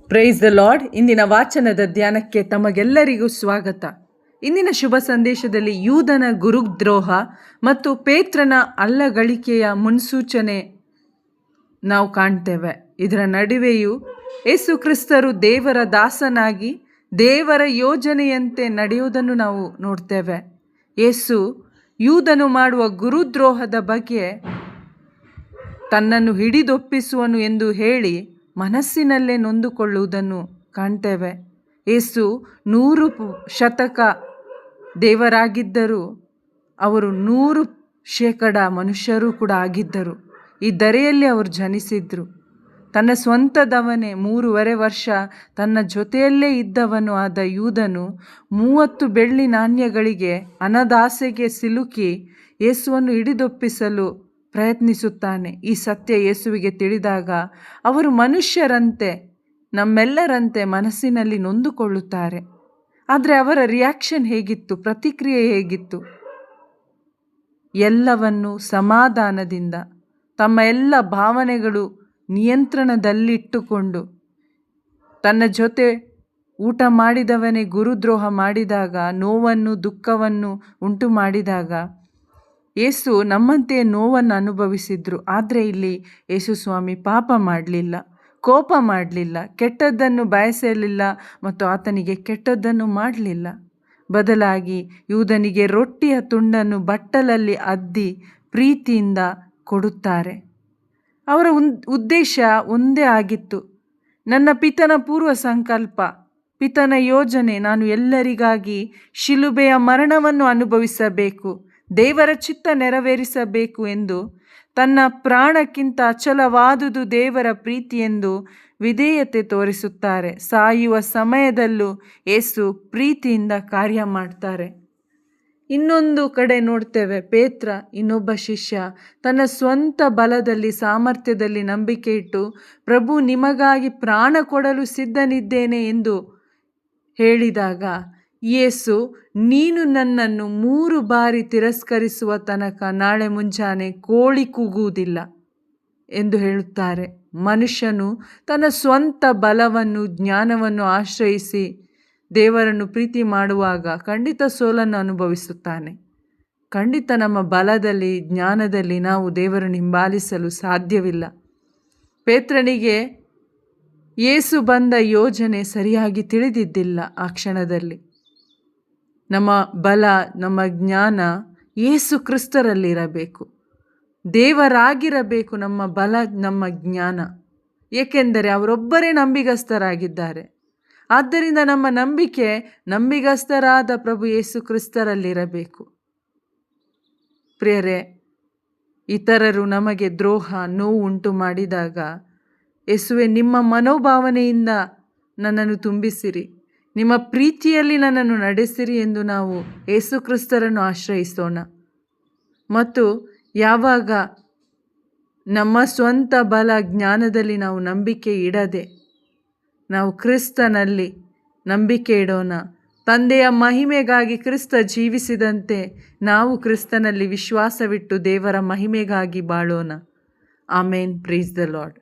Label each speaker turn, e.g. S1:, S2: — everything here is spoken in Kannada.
S1: Price the lord. ಇಂದಿನ ವಾಚನದ ಧ್ಯಾನಕ್ಕೆ ತಮಗೆಲ್ಲರಿಗೂ ಸ್ವಾಗತ. ಇಂದಿನ ಶುಭ ಸಂದೇಶದಲ್ಲಿ ಯೂದನ ಗುರುದ್ರೋಹ ಮತ್ತು ಪೇತ್ರನ ಅಲ್ಲಗಳಿಕೆಯ ಮುನ್ಸೂಚನೆ ನಾವು ಕಾಣ್ತೇವೆ. ಇದರ ನಡುವೆಯೂ ಯೇಸು ಕ್ರಿಸ್ತರು ದೇವರ ದಾಸನಾಗಿ ದೇವರ ಯೋಜನೆಯಂತೆ ನಡೆಯುವುದನ್ನು ನಾವು ನೋಡ್ತೇವೆ. ಯೇಸು ಯೂದನು ಮಾಡುವ ಗುರುದ್ರೋಹದ ಬಗ್ಗೆ ತನ್ನನ್ನು ಹಿಡಿದೊಪ್ಪಿಸುವನು ಎಂದು ಹೇಳಿ ಮನಸ್ಸಿನಲ್ಲೇ ನೊಂದುಕೊಳ್ಳುವುದನ್ನು ಕಾಣ್ತೇವೆ. ಯೇಸು 100% ದೇವರಾಗಿದ್ದರು, ಅವರು 100% ಮನುಷ್ಯರೂ ಕೂಡ ಆಗಿದ್ದರು. ಈ ಧರೆಯಲ್ಲಿ ಅವರು ಜನಿಸಿದ್ರು. ತನ್ನ ಸ್ವಂತದವನೇ 3.5 ವರ್ಷ ತನ್ನ ಜೊತೆಯಲ್ಲೇ ಇದ್ದವನು ಆದ ಯೂದನು 30 ಬೆಳ್ಳಿ ನಾಣ್ಯಗಳಿಗೆ ಹಣದಾಸೆಗೆ ಸಿಲುಕಿ ಯೇಸುವನ್ನು ಹಿಡಿದೊಪ್ಪಿಸಲು ಪ್ರಯತ್ನಿಸುತ್ತಾನೆ. ಈ ಸತ್ಯ ಯೇಸುವಿಗೆ ತಿಳಿದಾಗ ಅವರು ಮನುಷ್ಯರಂತೆ, ನಮ್ಮೆಲ್ಲರಂತೆ ಮನಸ್ಸಿನಲ್ಲಿ ನೊಂದುಕೊಳ್ಳುತ್ತಾರೆ. ಆದರೆ ಅವರ ರಿಯಾಕ್ಷನ್ ಹೇಗಿತ್ತು? ಪ್ರತಿಕ್ರಿಯೆ ಹೇಗಿತ್ತು? ಎಲ್ಲವನ್ನು ಸಮಾಧಾನದಿಂದ, ತಮ್ಮ ಎಲ್ಲ ಭಾವನೆಗಳು ನಿಯಂತ್ರಣದಲ್ಲಿಟ್ಟುಕೊಂಡು, ತನ್ನ ಜೊತೆ ಊಟ ಮಾಡಿದವನೇ ಗುರುದ್ರೋಹ ಮಾಡಿದಾಗ, ನೋವನ್ನು ದುಃಖವನ್ನು ಉಂಟು ಮಾಡಿದಾಗ ಯೇಸು ನಮ್ಮಂತೆಯೇ ನೋವನ್ನು ಅನುಭವಿಸಿದ್ರು. ಆದರೆ ಇಲ್ಲಿ ಯೇಸು ಸ್ವಾಮಿ ಪಾಪ ಮಾಡಲಿಲ್ಲ, ಕೋಪ ಮಾಡಲಿಲ್ಲ, ಕೆಟ್ಟದ್ದನ್ನು ಬಯಸಲಿಲ್ಲ ಮತ್ತು ಆತನಿಗೆ ಕೆಟ್ಟದ್ದನ್ನು ಮಾಡಲಿಲ್ಲ. ಬದಲಾಗಿ ಯೂದನಿಗೆ ರೊಟ್ಟಿಯ ತುಂಡನ್ನು ಬಟ್ಟಲಲ್ಲಿ ಅದ್ದಿ ಪ್ರೀತಿಯಿಂದ ಕೊಡುತ್ತಾರೆ. ಅವರ ಉದ್ದೇಶ ಒಂದೇ ಆಗಿತ್ತು. ನನ್ನ ಪಿತನ ಪೂರ್ವ ಸಂಕಲ್ಪ, ಪಿತನ ಯೋಜನೆ, ನಾನು ಎಲ್ಲರಿಗಾಗಿ ಶಿಲುಬೆಯ ಮರಣವನ್ನು ಅನುಭವಿಸಬೇಕು, ದೇವರ ಚಿತ್ತ ನೆರವೇರಿಸಬೇಕು ಎಂದು. ತನ್ನ ಪ್ರಾಣಕ್ಕಿಂತ ಅಚಲವಾದುದು ದೇವರ ಪ್ರೀತಿ ಎಂದು ವಿಧೇಯತೆ ತೋರಿಸುತ್ತಾರೆ. ಸಾಯುವ ಸಮಯದಲ್ಲೂ ಯೇಸು ಪ್ರೀತಿಯಿಂದ ಕಾರ್ಯ ಮಾಡ್ತಾರೆ. ಇನ್ನೊಂದು ಕಡೆ ನೋಡ್ತೇವೆ, ಪೇತ್ರ, ಇನ್ನೊಬ್ಬ ಶಿಷ್ಯ, ತನ್ನ ಸ್ವಂತ ಬಲದಲ್ಲಿ ಸಾಮರ್ಥ್ಯದಲ್ಲಿ ನಂಬಿಕೆ ಇಟ್ಟು ಪ್ರಭು ನಿಮಗಾಗಿ ಪ್ರಾಣ ಕೊಡಲು ಸಿದ್ಧನಿದ್ದೇನೆ ಎಂದು ಹೇಳಿದಾಗ ಯೇಸು, ನೀನು ನನ್ನನ್ನು 3 ಬಾರಿ ತಿರಸ್ಕರಿಸುವ ತನಕ ನಾಳೆ ಮುಂಜಾನೆ ಕೋಳಿ ಕೂಗುವುದಿಲ್ಲ ಎಂದು ಹೇಳುತ್ತಾರೆ. ಮನುಷ್ಯನು ತನ್ನ ಸ್ವಂತ ಬಲವನ್ನು ಜ್ಞಾನವನ್ನು ಆಶ್ರಯಿಸಿ ದೇವರನ್ನು ಪ್ರೀತಿ ಮಾಡುವಾಗ ಖಂಡಿತ ಸೋಲನ್ನು ಅನುಭವಿಸುತ್ತಾನೆ. ಖಂಡಿತ ನಮ್ಮ ಬಲದಲ್ಲಿ ಜ್ಞಾನದಲ್ಲಿ ನಾವು ದೇವರನ್ನು ಹಿಂಬಾಲಿಸಲು ಸಾಧ್ಯವಿಲ್ಲ. ಪೇತ್ರನಿಗೆ ಯೇಸು ಬಂದ ಯೋಜನೆ ಸರಿಯಾಗಿ ತಿಳಿದಿದ್ದಿಲ್ಲ. ಆ ಕ್ಷಣದಲ್ಲಿ ನಮ್ಮ ಬಲ, ನಮ್ಮ ಜ್ಞಾನ ಯೇಸು ಕ್ರಿಸ್ತರಲ್ಲಿರಬೇಕು, ದೇವರಾಗಿರಬೇಕು ನಮ್ಮ ಬಲ, ನಮ್ಮ ಜ್ಞಾನ. ಏಕೆಂದರೆ ಅವರೊಬ್ಬರೇ ನಂಬಿಗಸ್ತರಾಗಿದ್ದಾರೆ. ಆದ್ದರಿಂದ ನಮ್ಮ ನಂಬಿಕೆ ನಂಬಿಗಸ್ತರಾದ ಪ್ರಭು ಯೇಸು ಕ್ರಿಸ್ತರಲ್ಲಿರಬೇಕು. ಪ್ರಿಯರೇ, ಇತರರು ನಮಗೆ ದ್ರೋಹ, ನೋವು ಉಂಟು ಮಾಡಿದಾಗ ಯೇಸುವೆ, ನಿಮ್ಮ ಮನೋಭಾವನೆಯಿಂದ ನನ್ನನ್ನು ತುಂಬಿಸಿರಿ, ನಿಮ್ಮ ಪ್ರೀತಿಯಲ್ಲಿ ನನ್ನನ್ನು ನಡೆಸಿರಿ ಎಂದು ನಾವು ಯೇಸು ಕ್ರಿಸ್ತರನ್ನು ಆಶ್ರಯಿಸೋಣ. ಮತ್ತು ಯಾವಾಗ ನಮ್ಮ ಸ್ವಂತ ಬಲ ಜ್ಞಾನದಲ್ಲಿ ನಾವು ನಂಬಿಕೆ ಇಡದೆ ನಾವು ಕ್ರಿಸ್ತನಲ್ಲಿ ನಂಬಿಕೆ ಇಡೋಣ. ತಂದೆಯ ಮಹಿಮೆಗಾಗಿ ಕ್ರಿಸ್ತ ಜೀವಿಸಿದಂತೆ ನಾವು ಕ್ರಿಸ್ತನಲ್ಲಿ ವಿಶ್ವಾಸವಿಟ್ಟು ದೇವರ ಮಹಿಮೆಗಾಗಿ ಬಾಳೋಣ. ಆಮೇನ್. Praise the lord.